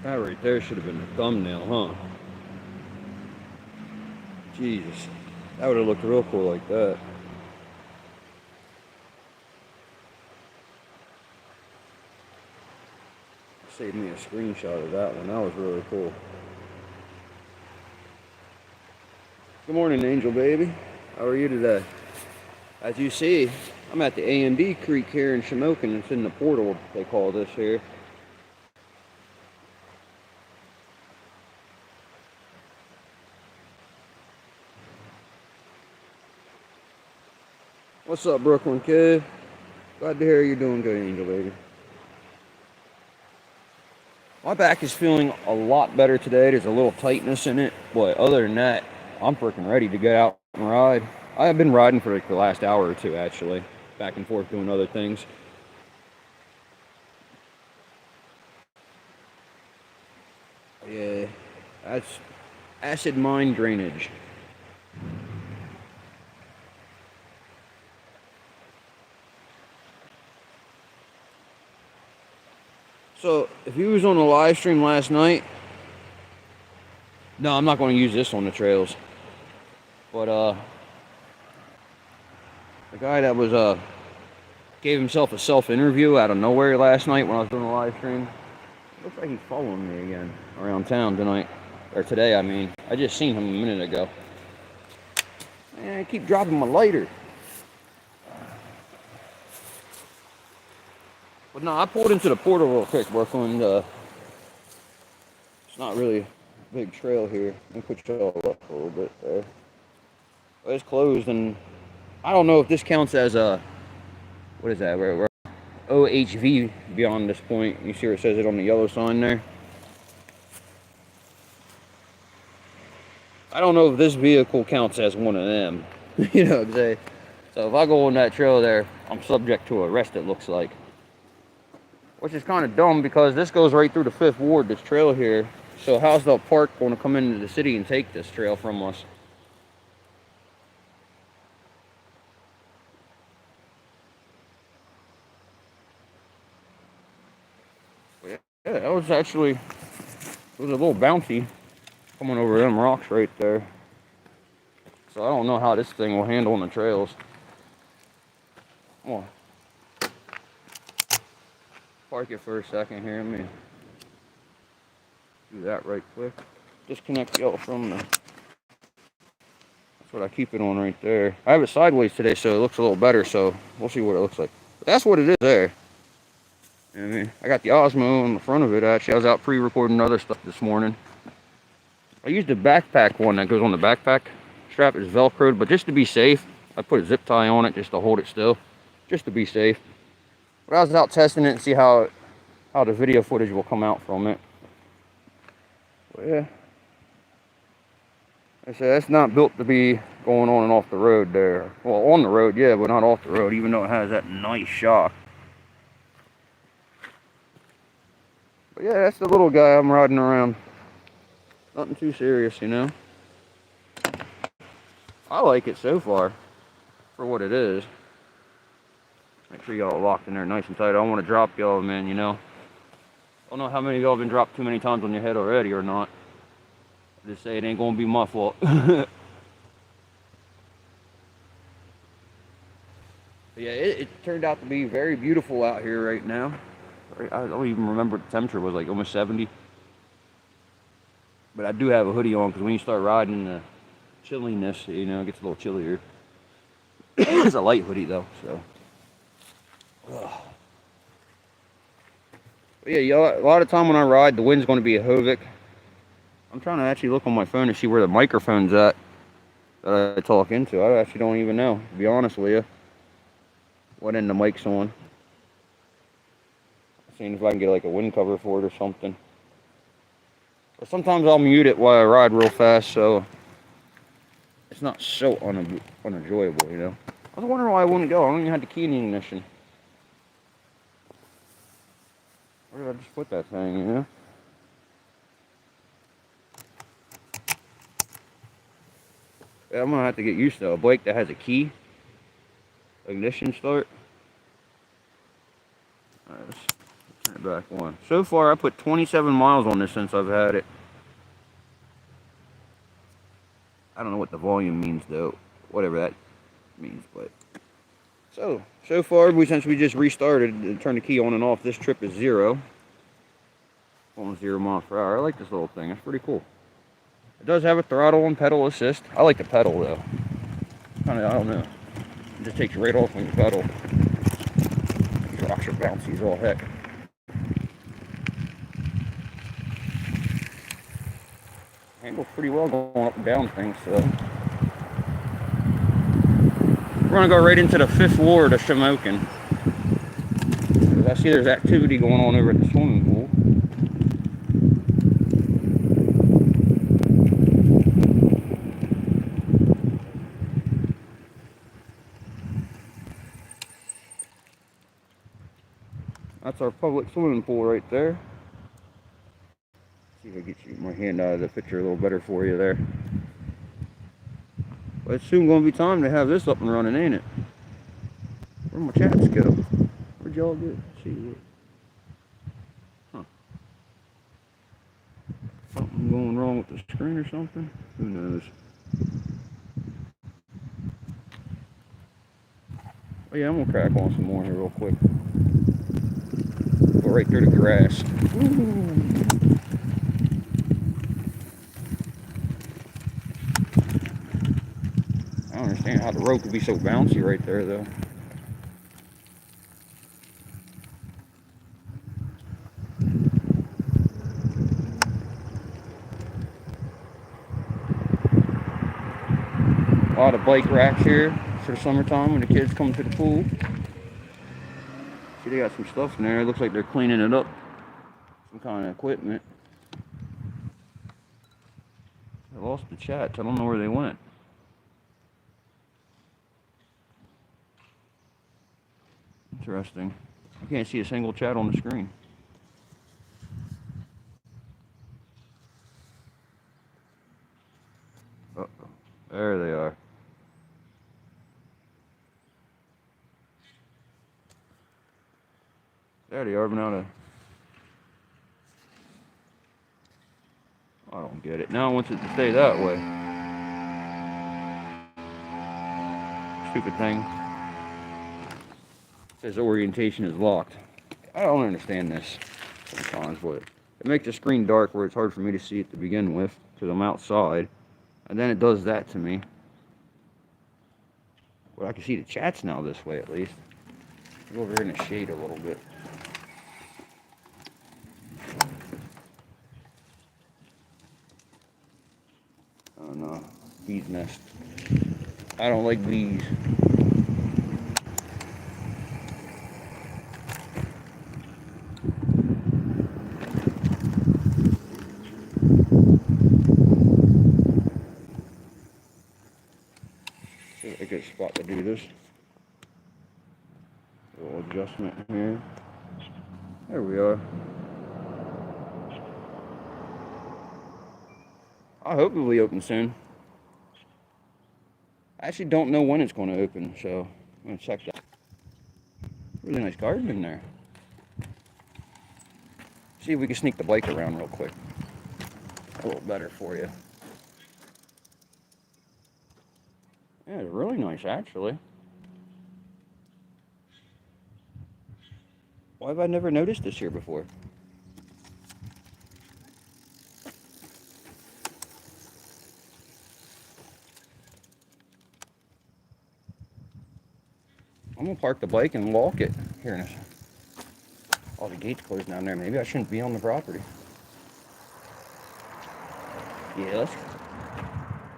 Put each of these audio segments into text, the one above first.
That right there should have been the thumbnail, huh? Jesus. That would have looked real cool like that. Saved me a screenshot of that one. That was really cool. Good morning, Angel Baby. How are you today? As you see, I'm at the A&B Creek here in Shamokin. It's in the portal, they call this here. What's up, Brooklyn kid? Glad to hear you're doing good, Angel Baby. My back is feeling a lot better today. There's a little tightness in it, but other than that, I'm freaking ready to get out and ride. I have been riding for like the last hour or two, actually, back and forth doing other things. Yeah, that's acid mine drainage. So, if you was on the live stream last night, no, I'm not going to use this on the trails. But the guy that was gave himself a self-interview out of nowhere last night when I was doing a live stream. Looks like he's following me again around town tonight, or today. I mean, I just seen him a minute ago. Man, I keep dropping my lighter. But no, I pulled into the portal real quick, Brooklyn. It's not really a big trail here. Let me put you all up a little bit there. But it's closed, and I don't know if this counts as a, what is that? We're OHV beyond this point. You see where it says it on the yellow sign there? I don't know if this vehicle counts as one of them. You know what I'm saying? So if I go on that trail there, I'm subject to arrest, it looks like. Which is kind of dumb because this goes right through the 5th Ward, this trail here. So how's the park going to come into the city and take this trail from us? Yeah, that was actually, it was a little bouncy coming over them rocks right there. So I don't know how this thing will handle on the trails. Come on. Park it for a second here. Let me do that right quick. Disconnect y'all from the... That's what I keep it on right there. I have it sideways today, so it looks a little better, so we'll see what it looks like. But that's what it is there. You know what I mean? I got the Osmo on the front of it, actually. I was out pre-recording other stuff this morning. I used the backpack one that goes on the backpack strap. It's Velcroed, but just to be safe, I put a zip tie on it just to hold it still, just to be safe. But I was out testing it and see how the video footage will come out from it. But yeah, I said that's not built to be going on and off the road there. Well, on the road, yeah, but not off the road, even though it has that nice shock. But yeah, that's the little guy I'm riding around. Nothing too serious, you know. I like it so far for what it is. Make sure y'all are locked in there nice and tight. I don't want to drop y'all, man, you know. I don't know how many of y'all have been dropped too many times on your head already or not. I just say it ain't gonna be my fault. Yeah, it turned out to be very beautiful out here right now. I don't even remember what the temperature was, like almost 70. But I do have a hoodie on because when you start riding in the chilliness, you know, it gets a little chillier. It's a light hoodie though, so. Ugh. But yeah, y'all, a lot of time when I ride, the wind's going to be a Hovic. I'm trying to actually look on my phone to see where the microphone's at that I talk into. I actually don't even know, to be honest with you, what end the mic's on. Seeing if I can get like a wind cover for it or something. But sometimes I'll mute it while I ride real fast, so it's not so unenjoyable, you know. I was wondering why I wouldn't go. I don't even have the key in the ignition. Where did I just put that thing, you know? Yeah, I'm gonna have to get used to a bike that has a key. Ignition start. Alright, let's Back one. So far, I put 27 miles on this since I've had it. I don't know what the volume means though, whatever that means, but so far, since we just restarted and turned the key on and off, this trip is 0. Almost 0 miles per hour. I like this little thing. It's pretty cool. It does have a throttle and pedal assist. I like the pedal though. I don't know. It just takes right off when you pedal. These rocks are bouncy as all heck. Handles pretty well going up and down things, so. We're gonna go right into the 5th ward of Shamokin. I see there's activity going on over at the swimming pool. That's our public swimming pool right there. See if I can get my hand out of the picture a little better for you there. But it's soon going to be time to have this up and running, ain't it? Where'd my chats go? Where'd y'all get? Let's see what. Huh. Something going wrong with the screen or something? Who knows? Oh yeah, I'm going to crack on some more here real quick. Go right through the grass. Ooh. I don't understand how the road could be so bouncy right there, though. A lot of bike racks here for the summertime when the kids come to the pool. See, they got some stuff in there. It looks like they're cleaning it up. Some kind of equipment. I lost the chats. I don't know where they went. Interesting. I can't see a single chat on the screen. Uh-oh. There they are. There they are, but now I don't get it. Now it wants it to stay that way. Stupid thing. Says orientation is locked. I don't understand this sometimes, but it makes the screen dark where it's hard for me to see it to begin with because I'm outside, and then it does that to me. But I can see the chats now this way at least. Go over here in the shade a little bit. Oh no, bee's nest. I don't like bees. A good spot to do this. A little adjustment here. There we are. I hope it will be open soon. I actually don't know when it's going to open, so I'm going to check that. Really nice garden in there. See if we can sneak the bike around real quick. A little better for you. Yeah, it's really nice, actually. Why have I never noticed this here before? I'm gonna park the bike and walk it here in a second. All the gates closed down there. Maybe I shouldn't be on the property. Yeah,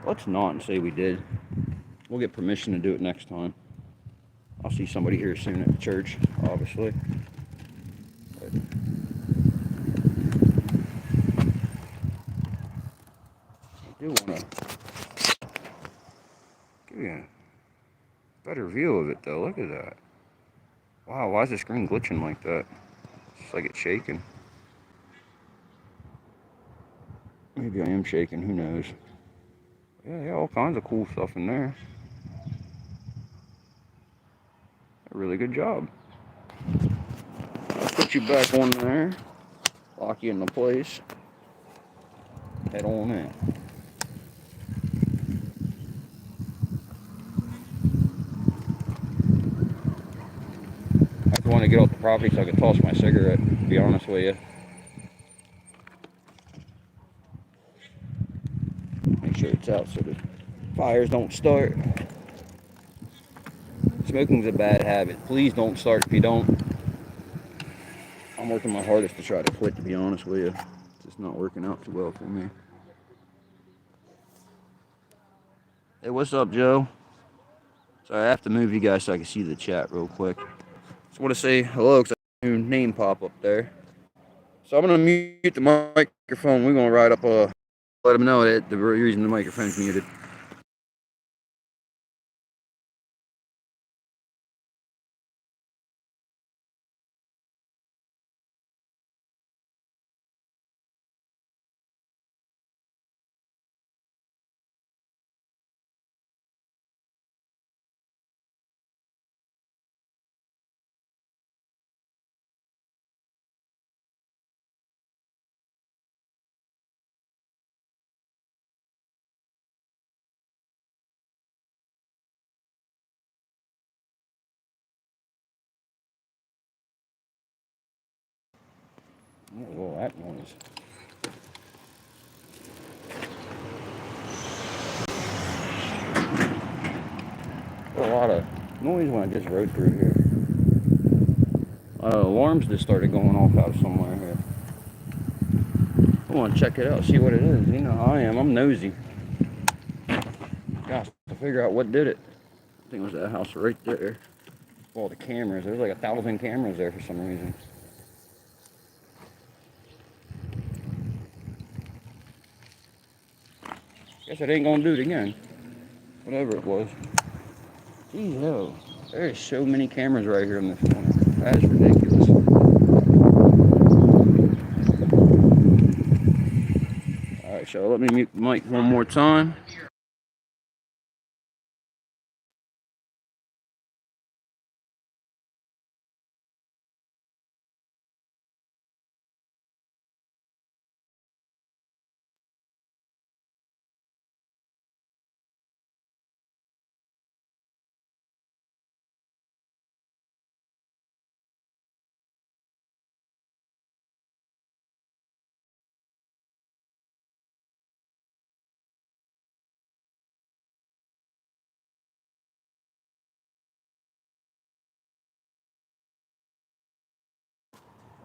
let's not and say we did. We'll get permission to do it next time. I'll see somebody here soon at the church, obviously. But I do want to give you a better view of it, though. Look at that. Wow, why is the screen glitching like that? It's like it's shaking. Maybe I am shaking, who knows. Yeah, all kinds of cool stuff in there. A really good job. you back on there. Lock you into place. Head on in. I just want to get off the property so I can toss my cigarette, to be honest with you. Make sure it's out so the fires don't start. Smoking's a bad habit. Please don't start if you don't. I'm working my hardest to try to quit, to be honest with you. It's just not working out too well for me. Hey, what's up, Joe? Sorry, I have to move you guys so I can see the chat real quick. Just want to say hello because I have a new name pop up there. So I'm going to mute the microphone. We're going to ride up, let them know that the reason the microphone's muted. Oh, that noise. A lot of noise when I just rode through here. Alarms just started going off out of somewhere here. I want to check it out, see what it is. You know how I am. I'm nosy. Gosh, to figure out what did it. I think it was that house right there. All the cameras. There's like 1,000 cameras there for some reason. Guess it ain't gonna do it again. Whatever it was. Geez, yo. There's so many cameras right here in this corner. That is ridiculous. Alright, so let me mute the mic one more time.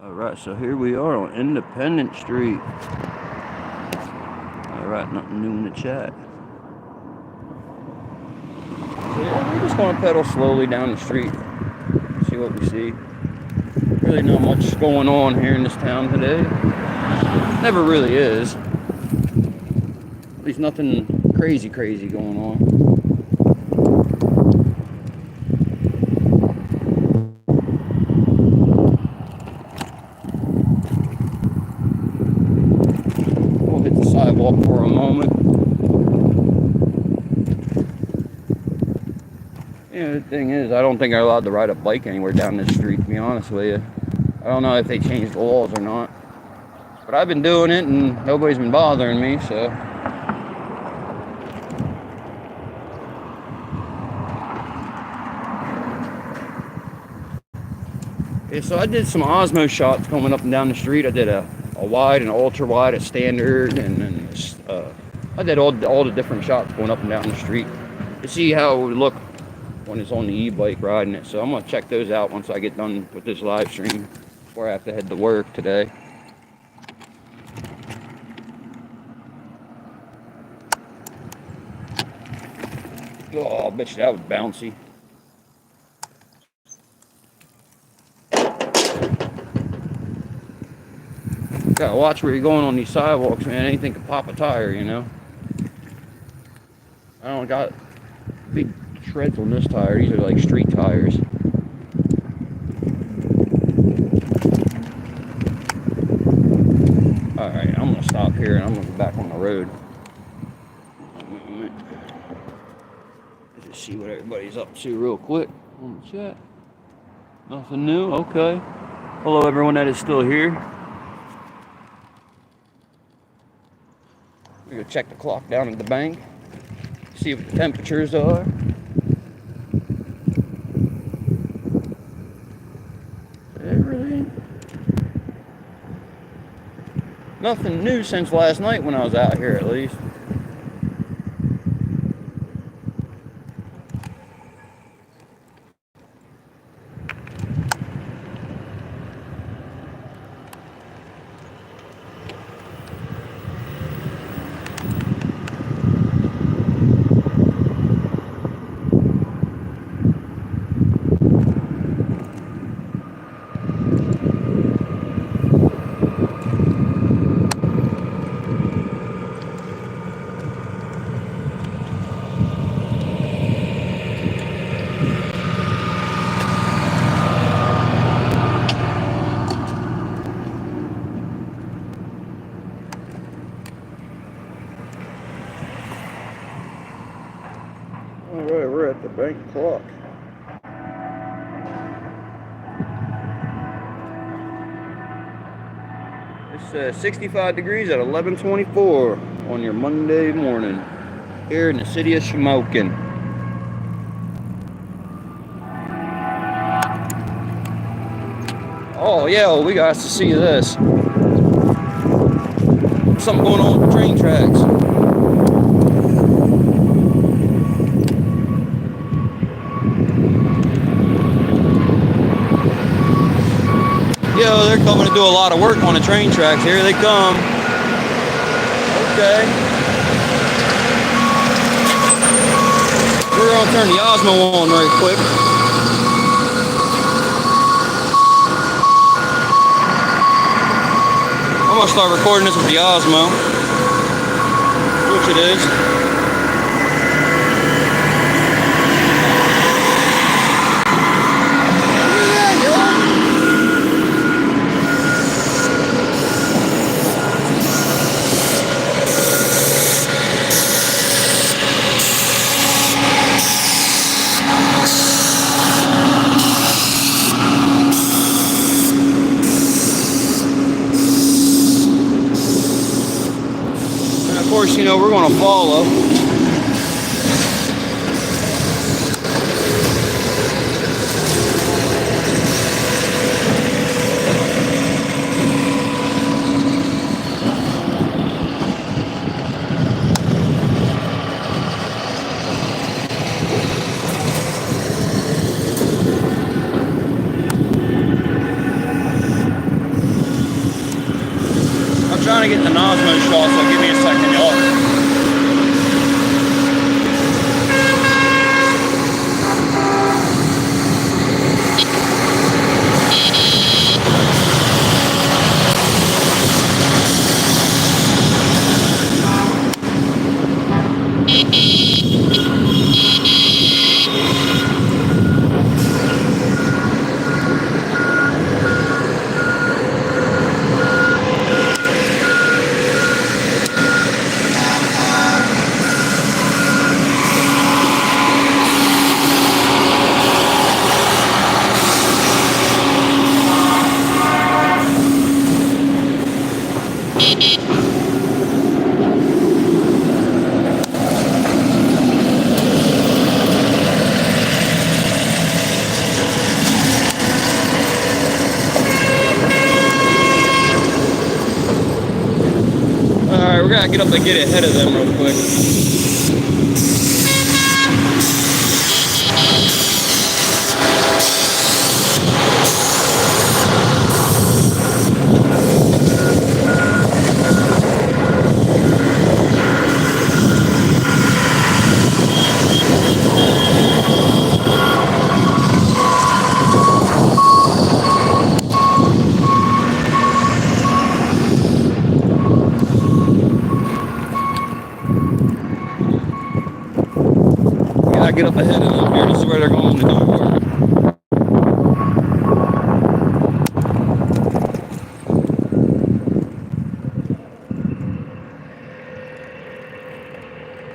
Alright, so here we are on Independence Street. Alright, nothing new in the chat. So yeah, we're just going to pedal slowly down the street. See what we see. Really not much going on here in this town today. Never really is. At least nothing crazy going on. Sidewalk for a moment. Yeah, the thing is, I don't think I'm allowed to ride a bike anywhere down this street, to be honest with you. I don't know if they changed the laws or not. But I've been doing it and nobody's been bothering me, so. Yeah, so I did some Osmo shots coming up and down the street. I did a wide and ultra wide, a standard, and I did all the different shots going up and down the street to see how it would look when it's on the e-bike riding it. So I'm gonna check those out once I get done with this live stream before I have to head to work today. Oh, I bet you that was bouncy. Gotta watch where you're going on these sidewalks, man. Anything could pop a tire, you know. I don't got big treads on this tire. These are like street tires. Alright, I'm gonna stop here and I'm gonna go back on the road. Let's just see what everybody's up to real quick on the chat. Nothing new, okay. Hello, everyone that is still here. We're gonna check the clock down at the bank, see what the temperatures are. Everything. Nothing new since last night when I was out here, at least. All right, we're at the bank clock. It's 65 degrees at 11:24 on your Monday morning here in the city of Shamokin. Oh yeah, well, we got to see this. Something going on with the train tracks. Yo, they're coming to do a lot of work on the train tracks. Here they come. Okay. We're gonna turn the Osmo on right quick. I'm gonna start recording this with the Osmo, which it is. Of course, you know, we're going to follow. I'm trying to get the Osmo shot, so give me a second, y'all. Alright, we're gonna get up and get ahead of them real quick. I get up ahead of them here. This is where they're going to do work.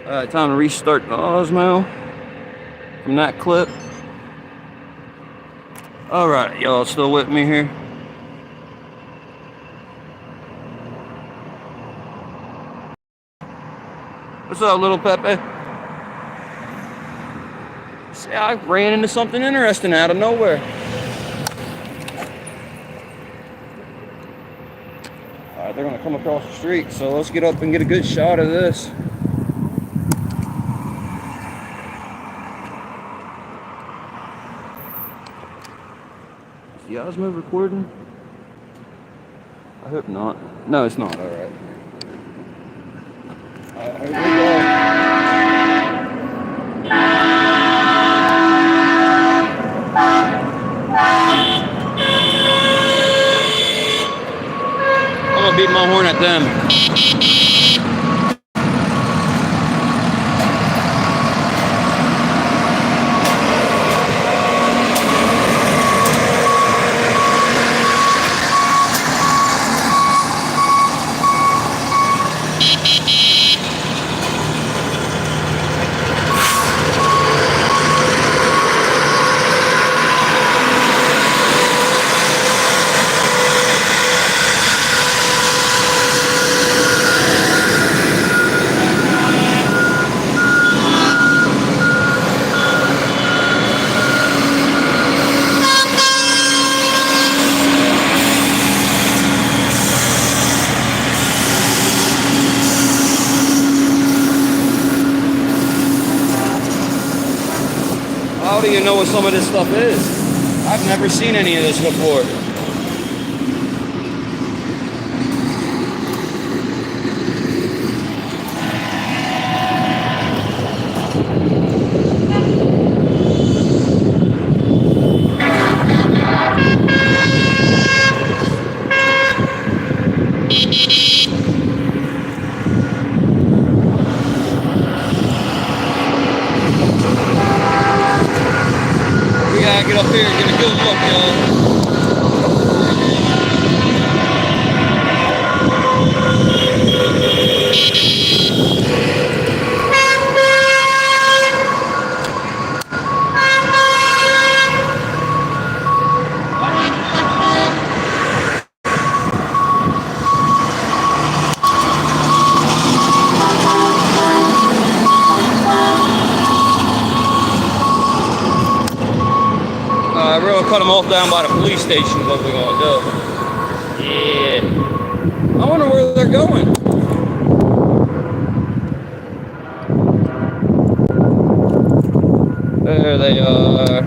Alright, time to restart the Osmo from that clip. Alright, y'all still with me here? What's up, little Pepe? See, I ran into something interesting out of nowhere. All right, they're gonna come across the street, so let's get up and get a good shot of this. Is the Osmo recording? I hope not. No, it's not. All right. All right, here we go. I'm gonna beat my horn at them. How do you know what some of this stuff is? I've never seen any of this before. Get up here and get a good look, y'all. We're gonna cut them off down by the police station is what we're gonna do. Yeah. I wonder where they're going. There they are.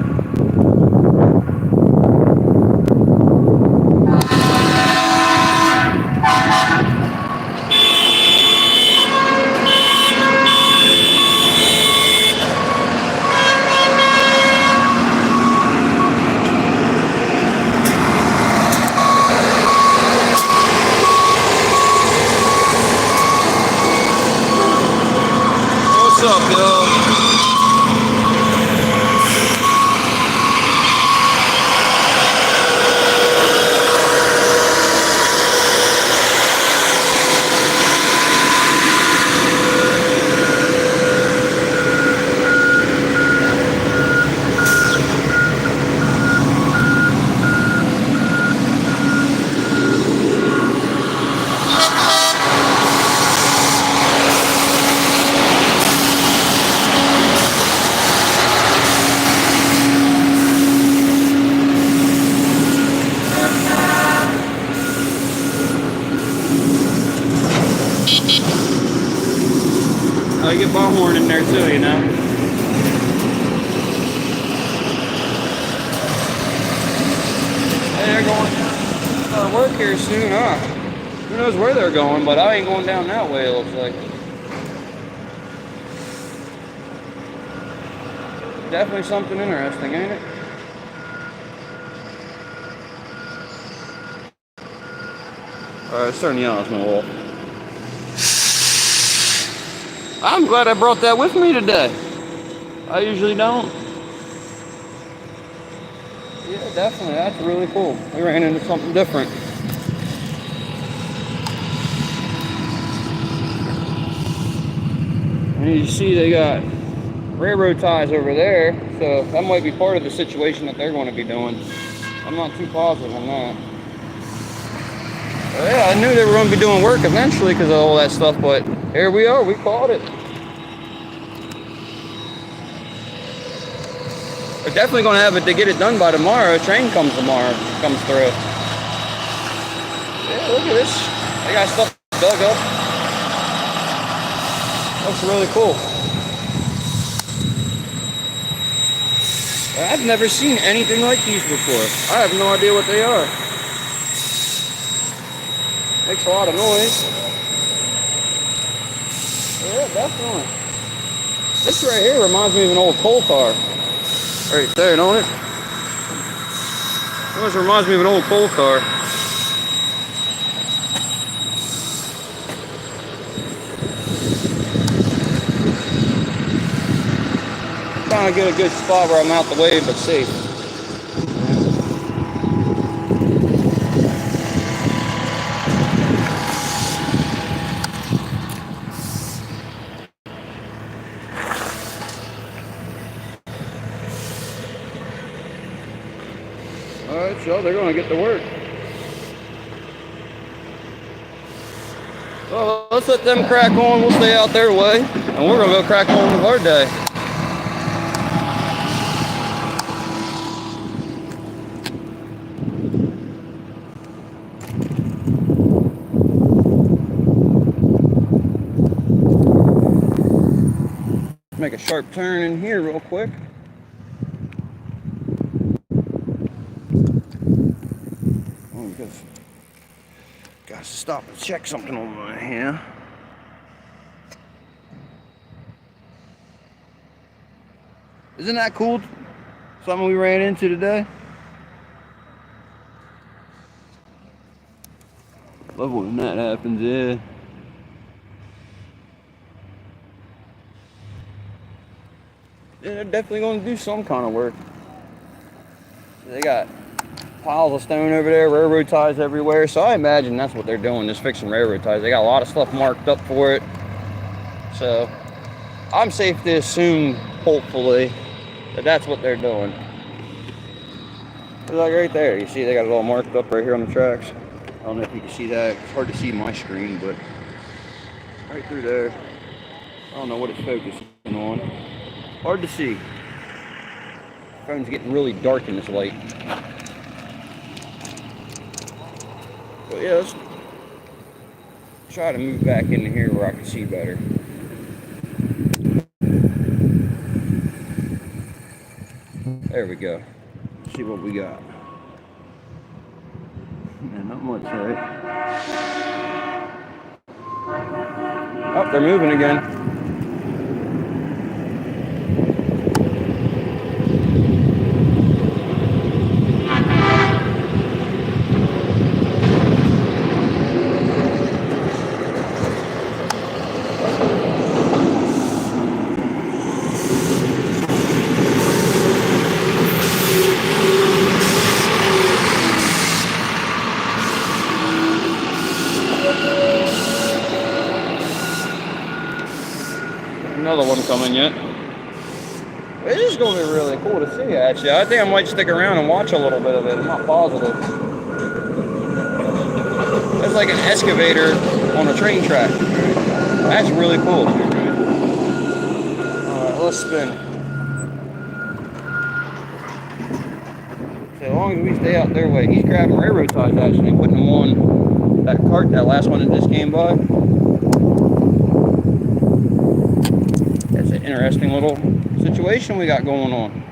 What's up, yo? I get my horn in there too, you know. Hey, they're going to work here soon, huh? Who knows where they're going, but I ain't going down that way, it looks like. Definitely something interesting, ain't it? Alright, let's turn the Osmo off. I'm glad I brought that with me today. I usually don't. Yeah, definitely. That's really cool. We ran into something different. And you see they got railroad ties over there, so that might be part of the situation that they're going to be doing. I'm not too positive on that. But yeah, I knew they were going to be doing work eventually because of all that stuff, but here we are. We caught it. They're definitely going to have it to get it done by tomorrow. A train comes through. Yeah, look at this. They got stuff dug up. Looks really cool. I've never seen anything like these before. I have no idea what they are. Makes a lot of noise. Yeah, definitely. This right here reminds me of an old coal car. Right there, don't it? Almost reminds me of an old coal car. Trying to get a good spot where I'm out the way but safe. Alright, so they're going to get to work. Well, let's let them crack on. We'll stay out their way. And we're going to go crack on with our day. Make a sharp turn in here real quick. Oh, because got to stop and check something over here. Isn't that cool? Something we ran into today. Love when that happens, yeah. Yeah, they're definitely going to do some kind of work. They got piles of stone over there, railroad ties everywhere. So I imagine that's what they're doing, is fixing railroad ties. They got a lot of stuff marked up for it. So I'm safe to assume, hopefully, that that's what they're doing. It's like right there, you see they got it all marked up right here on the tracks. I don't know if you can see that. It's hard to see my screen, but right through there. I don't know what it's focusing on. Hard to see. Phone's getting really dark in this light. But yeah, let's try to move back into here where I can see better. There we go. Let's see what we got. Yeah, not much, right? Oh, they're moving again. Another one coming yet. It is going to be really cool to see, actually. I think I might stick around and watch a little bit of it. I'm not positive. It's like an excavator on a train track. That's really cool. Alright, let's spin. So as long as we stay out their way. He's grabbing railroad ties, actually, and putting them on that cart, that last one that just came by. That's an interesting little situation we got going on.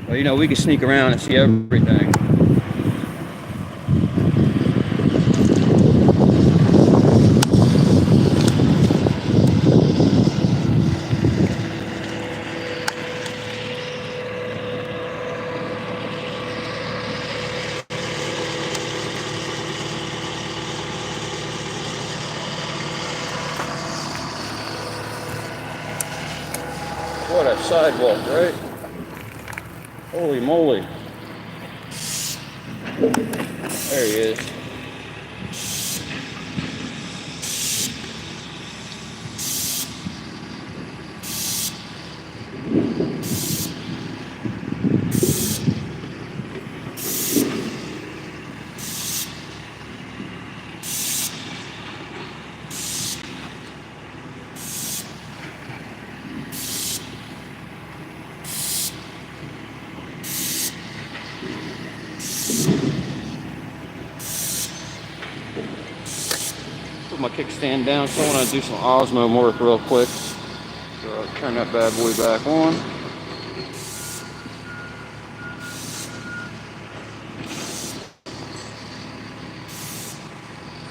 Well, you know, we can sneak around and see everything. What a sidewalk, right? Holy moly. There he is. Put my kickstand down, so I want to do some Osmo work real quick. So I'll turn that bad boy back on.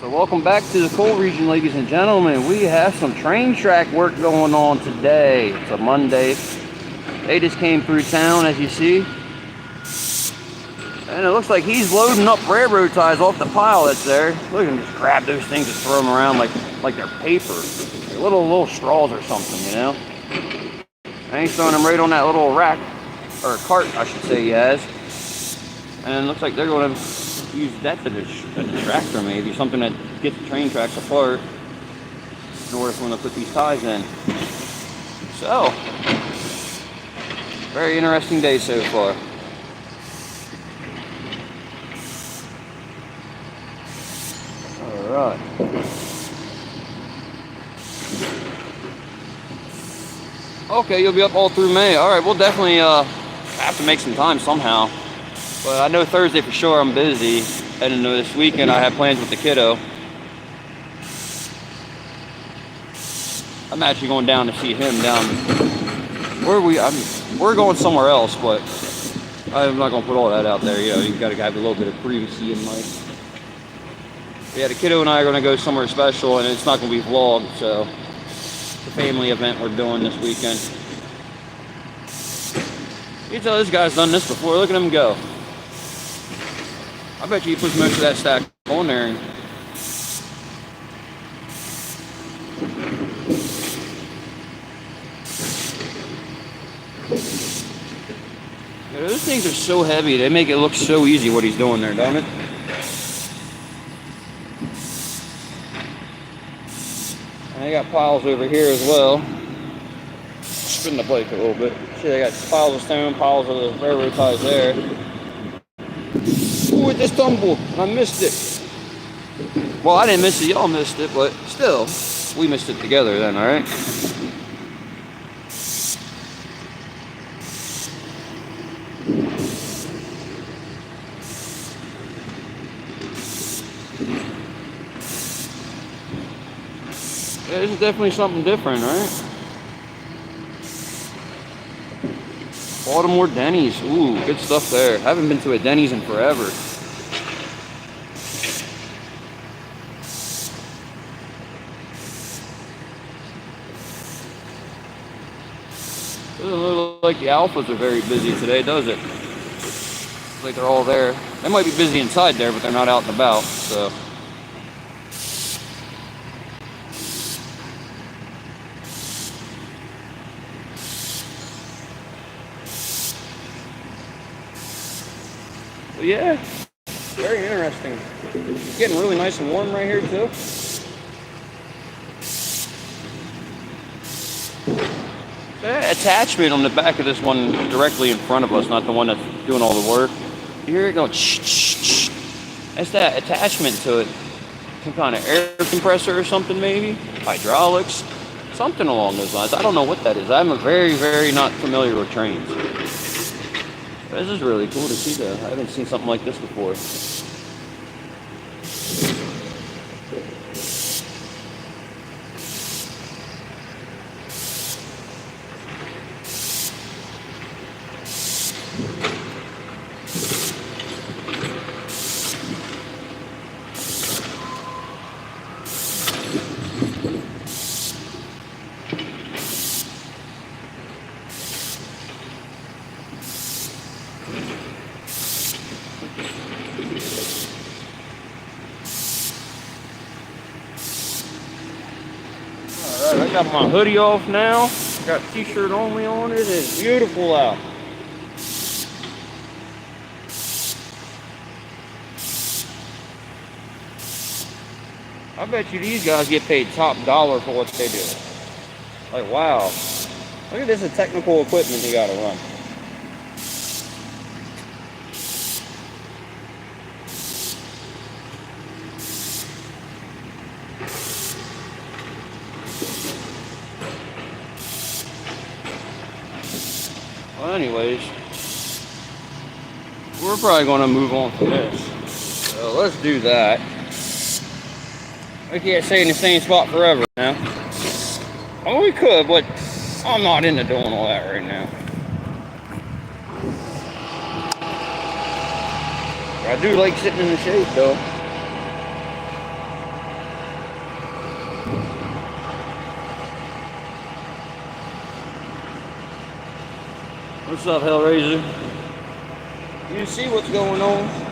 So welcome back to the coal region, ladies and gentlemen. We have some train track work going on today. It's a Monday. They just came through town, as you see. And it looks like he's loading up railroad ties off the pile that's there. Look at him just grab those things and throw them around like they're paper. Like little straws or something, you know? And he's throwing them right on that little rack, or cart, I should say he has. And it looks like they're going to use that to a tractor maybe, something that gets the train tracks apart in order for them to put these ties in. So, very interesting day so far. Alright. Okay, you'll be up all through May. Alright, we'll definitely have to make some time somehow. But I know Thursday for sure I'm busy. And then this weekend I have plans with the kiddo. I'm actually going down to see him down where we're going somewhere else, but I'm not gonna put all that out there. You know, you gotta have a little bit of privacy in life. Yeah, the kiddo and I are going to go somewhere special, and it's not going to be vlogged, so it's a family event we're doing this weekend. You can tell this guy's done this before. Look at him go. I bet you he puts most of that stack on there. Yeah, those things are so heavy. They make it look so easy what he's doing there, don't it? And they got piles over here as well. Spin the bike a little bit. See, they got piles of stone, piles of the railroad ties there. Ooh, it just tumbled. I missed it. Well, I didn't miss it. Y'all missed it, but still, we missed it together then, all right? Yeah, this is definitely something different, right? Baltimore Denny's. Ooh, good stuff there. I haven't been to a Denny's in forever. Doesn't look like the Alphas are very busy today, does it? Looks like they're all there. They might be busy inside there, but they're not out and about, so. But yeah, very interesting. It's getting really nice and warm right here too. That attachment on the back of this one directly in front of us, not the one that's doing all the work. You hear it going shh. That's that attachment to it. Some kind of air compressor or something maybe. Hydraulics. Something along those lines. I don't know what that is. I'm very, very not familiar with trains. This is really cool to see though. I haven't seen something like this before. I got my hoodie off now. Got t-shirt only on. It is beautiful out. I bet you these guys get paid top dollar for what they do. Like, wow. Look at this technical equipment they gotta run. Well, anyways, we're probably going to move on from this. So let's do that. We can't stay in the same spot forever now. Oh, we could, but I'm not into doing all that right now. I do like sitting in the shade though. What's up, Hellraiser? You see what's going on?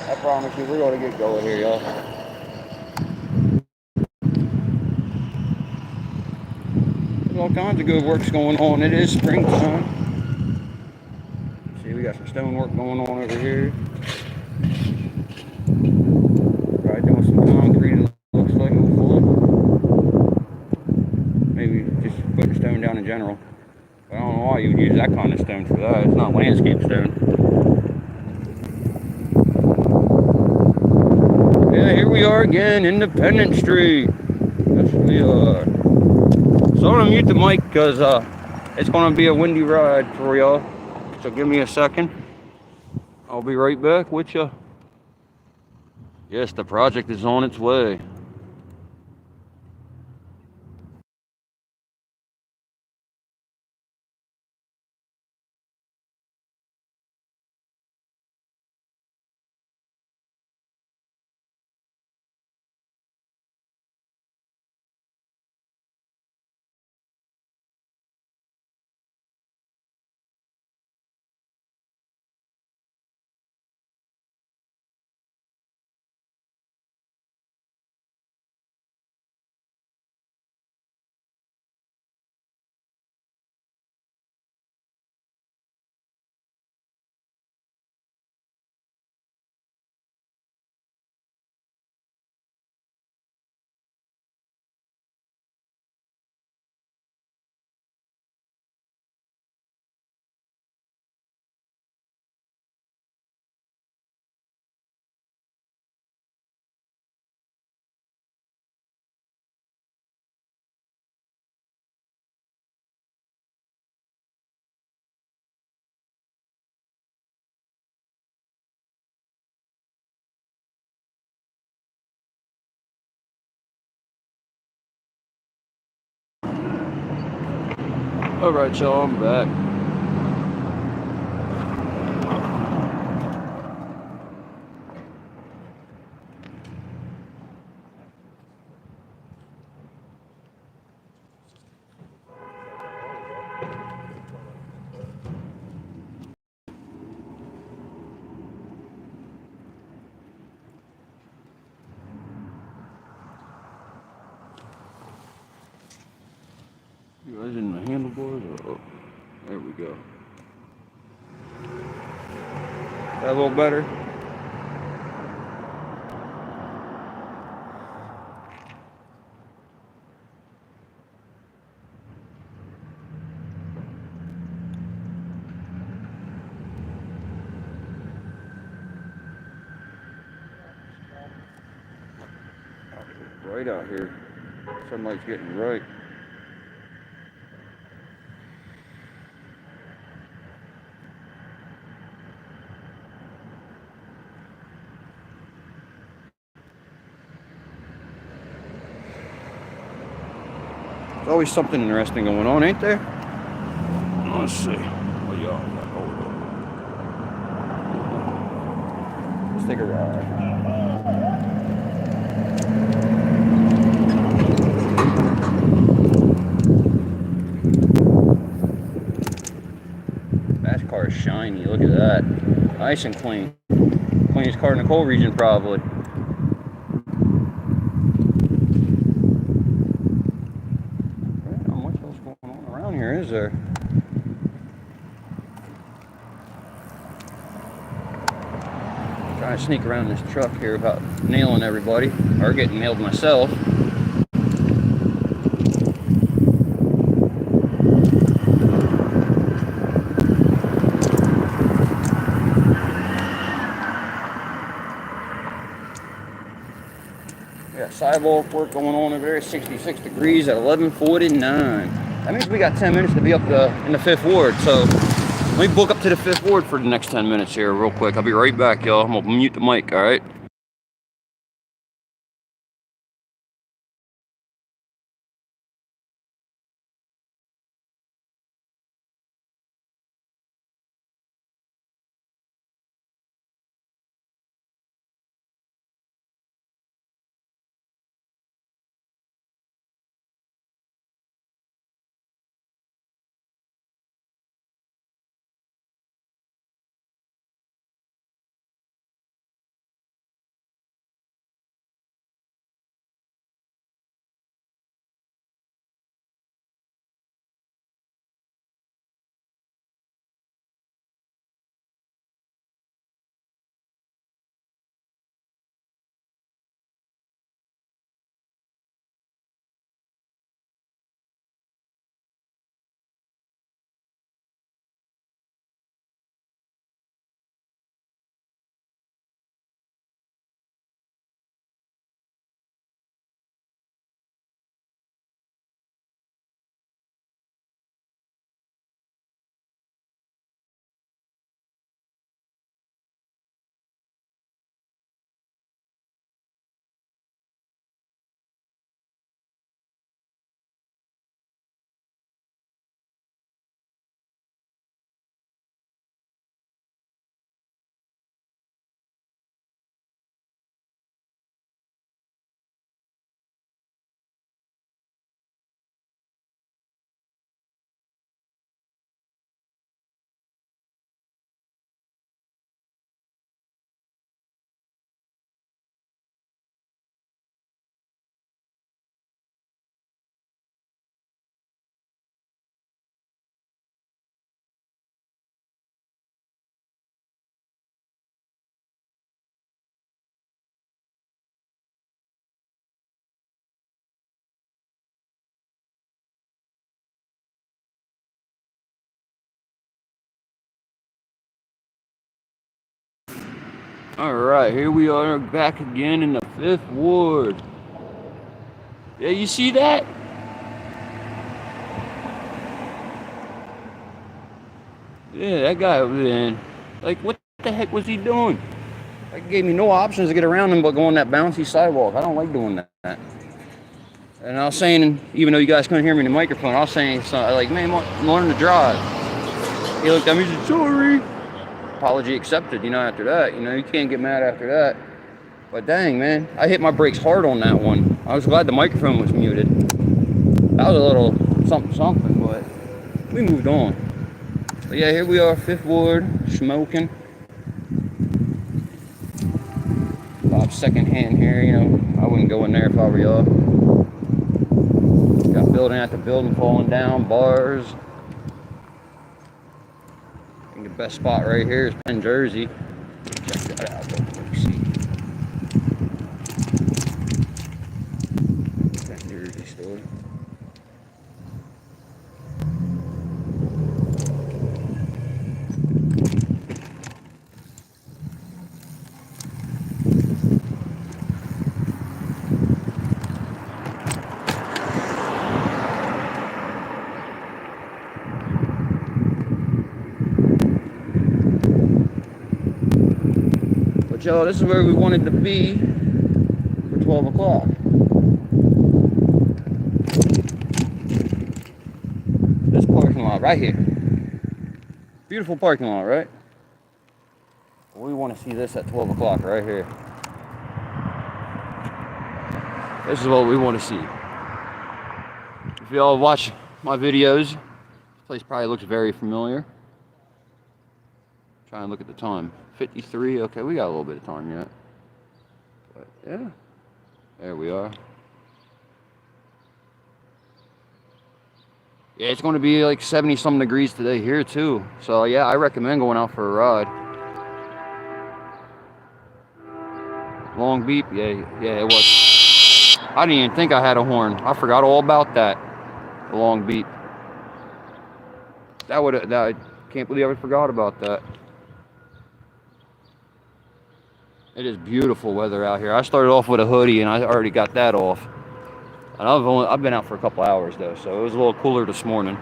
I promise you, we ought to get going here, y'all. There's all kinds of good works going on. It is springtime. See, we got some stone work going on over here. Probably doing some concrete, it looks like, hopefully. Maybe just putting stone down in general. But I don't know why you would use that kind of stone for that. It's not landscape stone. Yeah, here we are again, Independence Street. Yes, we are. So I'm gonna mute the mic because it's gonna be a windy ride for y'all. So give me a second. I'll be right back with you. Yes, the project is on its way. All right, y'all, I'm back. You guys in the handlebars? Oh, there we go. That a little better? Right out here. Sunlight's getting right. There's always something interesting going on, ain't there? Let's see. What y'all got? Hold on. Let's take a ride. That car is shiny. Look at that. Nice and clean. Clean cleanest car in the coal region, probably. Not much else going on around here, is there? Trying to sneak around this truck here about nailing everybody, or getting nailed myself. Got sidewalk work going on over there, 66 degrees at 11:49. That means we got 10 minutes to be up in the 5th Ward. So let me book up to the 5th Ward for the next 10 minutes here real quick. I'll be right back, y'all. I'm gonna mute the mic, all right? All right, here we are back again in the 5th Ward. Yeah, you see that? Yeah, that guy over there. Like, what the heck was he doing? That gave me no options to get around him but go on that bouncy sidewalk. I don't like doing that. And I was saying, even though you guys couldn't hear me in the microphone, I was saying, like, man, learn to drive. He looked at me and said, sorry. Apology accepted, after that. You can't get mad after that. But dang, man, I hit my brakes hard on that one. I was glad the microphone was muted. That was a little something, but we moved on. But yeah, here we are, 5th Ward, smoking. Bob's secondhand here, I wouldn't go in there if I were y'all. Got building after building falling down, bars. I think the best spot right here is Penn Jersey. Check that out, let me see. Penn Jersey store. But y'all, this is where we wanted to be for 12 o'clock. This parking lot right here. Beautiful parking lot, right? We want to see this at 12 o'clock right here. This is what we want to see. If y'all watch my videos, this place probably looks very familiar. Trying to look at the time. 53. Okay, we got a little bit of time yet. But yeah, there we are. Yeah, it's going to be like 70-some degrees today here too. So yeah, I recommend going out for a ride. Long beep. Yeah, it was. I didn't even think I had a horn. I forgot all about that. The long beep. I can't believe I forgot about that. It is beautiful weather out here. I started off with a hoodie and I already got that off. And I've been out for a couple hours though, so it was a little cooler this morning.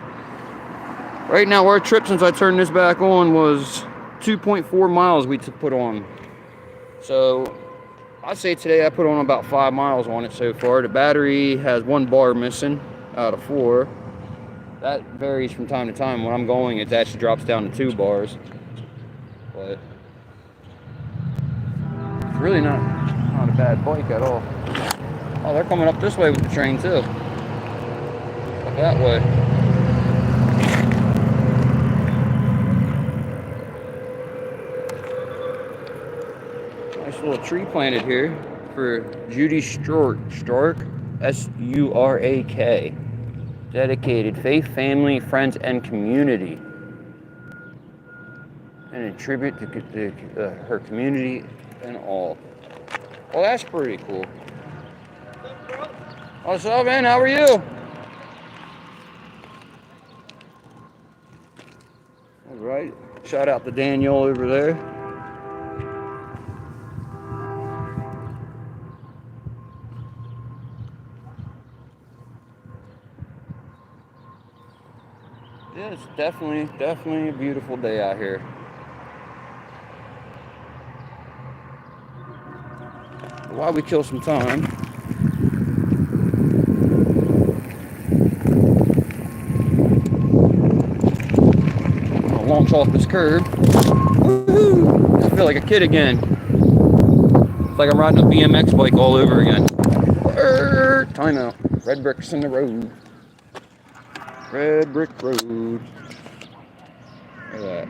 Right now, our trip since I turned this back on was 2.4 miles we put on. So I'd say today I put on about 5 miles on it so far. The battery has 1 bar missing out of 4. That varies from time to time. When I'm going, it actually drops down to 2 bars. But it's really not a bad bike at all. Oh, they're coming up this way with the train too. Up that way. Nice little tree planted here for Judy Stork, S-U-R-A-K. Dedicated faith, family, friends, and community. And a tribute to her community and all. Well, that's pretty cool. What's up, man? How are you? All right. Shout out to Daniel over there. Yeah, it's definitely a beautiful day out here. While we kill some time, I'll launch off this curb. Woohoo! I feel like a kid again. It's like I'm riding a BMX bike all over again. Time out. Red bricks in the road. Red brick road. Look at that.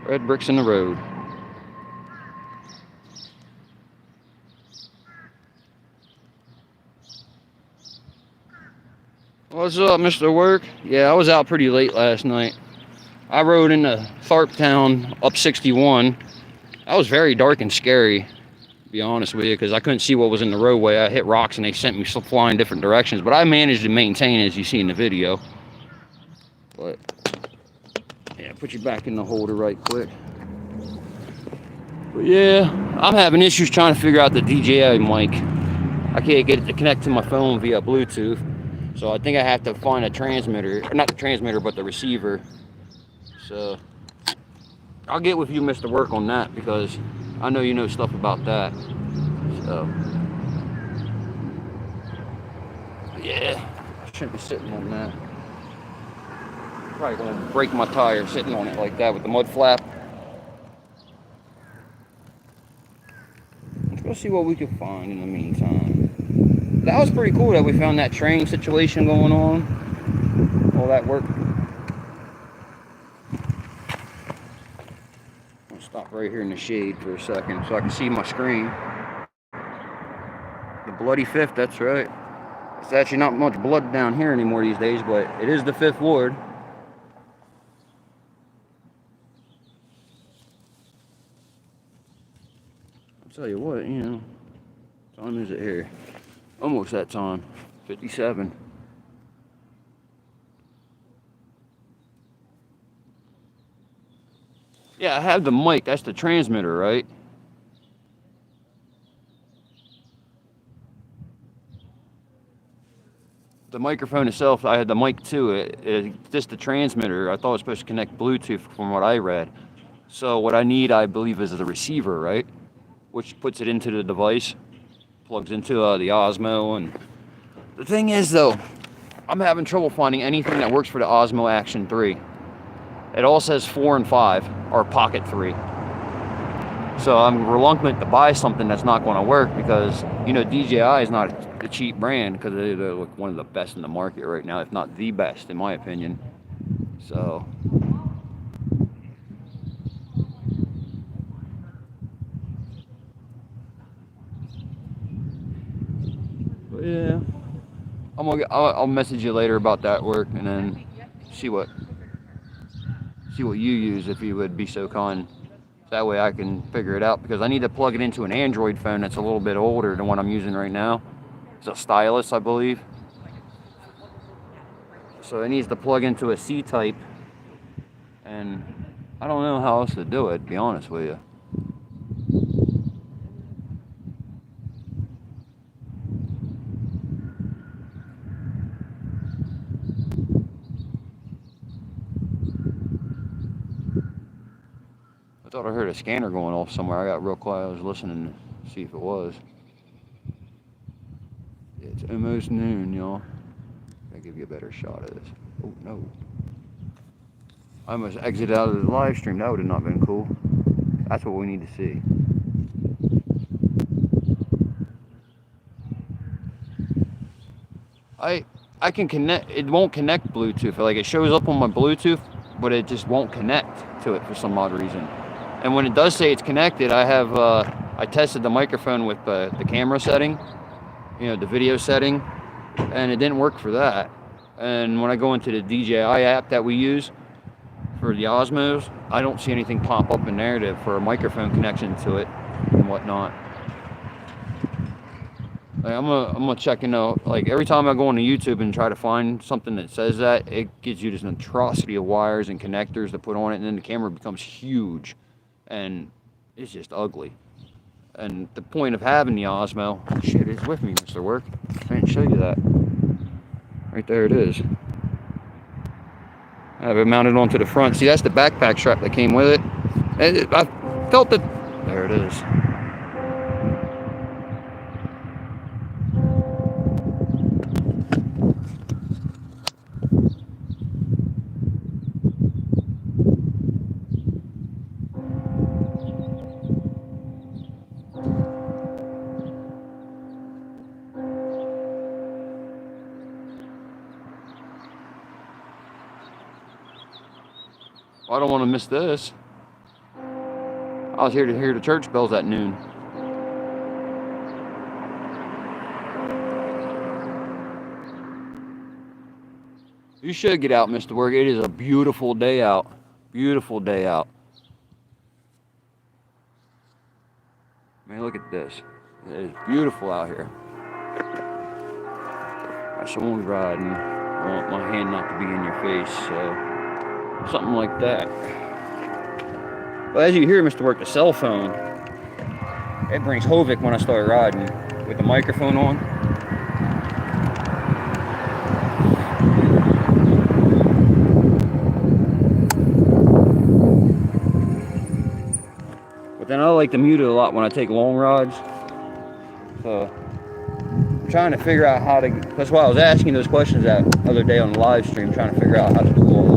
Red bricks in the road. What's up, Mr. Work? Yeah, I was out pretty late last night. I rode into Tharptown up 61. That was very dark and scary, to be honest with you, because I couldn't see what was in the roadway. I hit rocks and they sent me flying different directions, but I managed to maintain, as you see in the video. But yeah, put you back in the holder right quick. But yeah, I'm having issues trying to figure out the DJI mic. I can't get it to connect to my phone via Bluetooth. So I think I have to find a transmitter, or not the transmitter, but the receiver. So I'll get with you, Mr. Work, on that, because I know you know stuff about that. So yeah, I shouldn't be sitting on that. Probably gonna break my tire sitting on it like that with the mud flap. Let's go see what we can find in the meantime. That was pretty cool that we found that train situation going on. All that work. I'll stop right here in the shade for a second so I can see my screen. The Bloody Fifth, that's right. It's actually not much blood down here anymore these days, but it is the 5th Ward. I'll tell you what, you know, what time is it here? Almost that time, 57. Yeah, I have the mic, that's the transmitter, right? The microphone itself, I had the mic too. It's just the transmitter. I thought it was supposed to connect Bluetooth from what I read. So what I need, I believe, is the receiver, right? Which puts it into the device, plugs into the Osmo. And the thing is, though, I'm having trouble finding anything that works for the Osmo Action 3. It all says 4 and 5, or Pocket 3. So I'm reluctant to buy something that's not going to work because, you know, DJI is not a cheap brand because they're one of the best in the market right now, if not the best, in my opinion. So but yeah, I'll message you later about that work, and then see what you use, if you would be so kind. That way I can figure it out, because I need to plug it into an Android phone that's a little bit older than what I'm using right now. It's a stylus, I believe. So it needs to plug into a C-type, and I don't know how else to do it, to be honest with you. I thought I heard a scanner going off somewhere. I got real quiet. I was listening to see if it was. It's almost noon, y'all. I'll give you a better shot of this. Oh, no. I almost exited out of the live stream. That would have not been cool. That's what we need to see. I can connect. It won't connect Bluetooth. Like, it shows up on my Bluetooth, but it just won't connect to it for some odd reason. And when it does say it's connected, I tested the microphone with the camera setting, the video setting, and it didn't work for that. And when I go into the DJI app that we use for the Osmos, I don't see anything pop up in there for a microphone connection to it and whatnot. Like, I'm gonna check out. Like, every time I go onto YouTube and try to find something that says that, it gives you this atrocity of wires and connectors to put on it, and then the camera becomes huge, and it's just ugly. And the point of having the Osmo, shit, it's with me, Mr. Work. I didn't show you that. Right there it is. I have it mounted onto the front. See, that's the backpack strap that came with it. And I felt that. There it is. I don't want to miss this. I was here to hear the church bells at noon. You should get out, Mr. Work. It is a beautiful day out. Beautiful day out. Man, look at this. It is beautiful out here. Someone's riding. I want my hand not to be in your face, so something like that. But as you hear, Mr. Work, the cell phone, it brings Hovick when I start riding with the microphone on. But then I like to mute it a lot when I take long rides. So I'm trying to figure out how to. That's why I was asking those questions that other day on the live stream, trying to figure out how to do all this.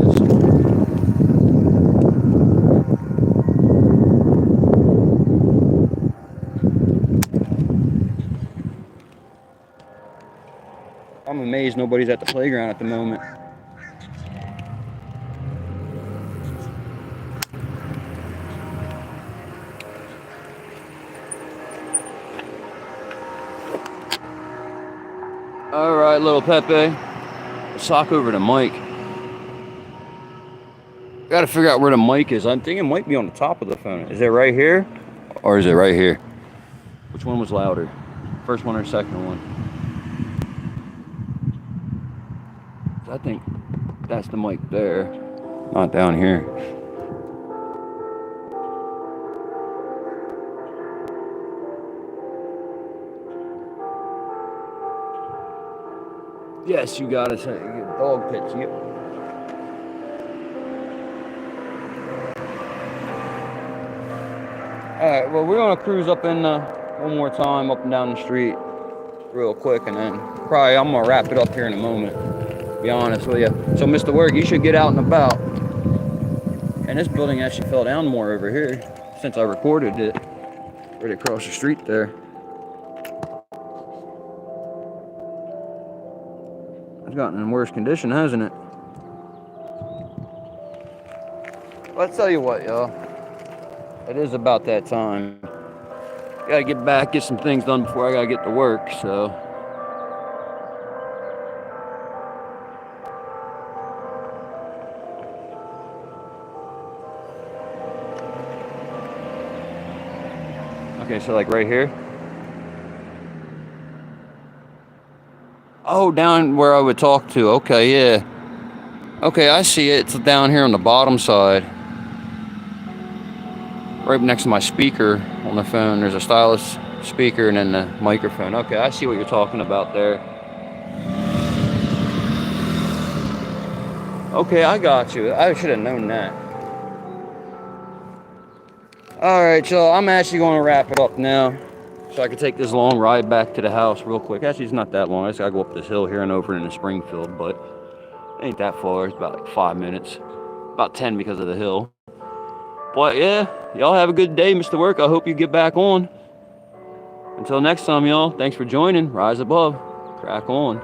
I'm amazed nobody's at the playground at the moment. All right, little Pepe. Sock over to Mike. Got to figure out where the mic is. I'm thinking it might be on the top of the phone. Is it right here? Or is it right here? Which one was louder? First one or second one? I think that's the mic there. Not down here. Yes, you got it. Dog pits. Yep. Alright, well, we're going to cruise up in one more time, up and down the street real quick, and then probably I'm going to wrap it up here in a moment, to be honest with you. So, Mr. Work, you should get out and about. And this building actually fell down more over here since I recorded it. Right across the street there. It's gotten in worse condition, hasn't it? Well, I'll tell you what, y'all. It is about that time. Gotta get back, get some things done before I gotta get to work, so. Okay, so like right here. Oh, down where I would talk to. Okay, yeah. Okay, I see it. It's down here on the bottom side. Right next to my speaker on the phone. There's a stylus speaker and then the microphone. Okay, I see what you're talking about there. Okay, I got you. I should have known that. Alright, y'all. I'm actually going to wrap it up now. So I can take this long ride back to the house real quick. Actually, it's not that long. I just gotta go up this hill here and over into Springfield, but it ain't that far. It's about like 5 minutes. About 10 because of the hill. But yeah, y'all have a good day, Mr. Work. I hope you get back on. Until next time, y'all. Thanks for joining. Rise above. Crack on.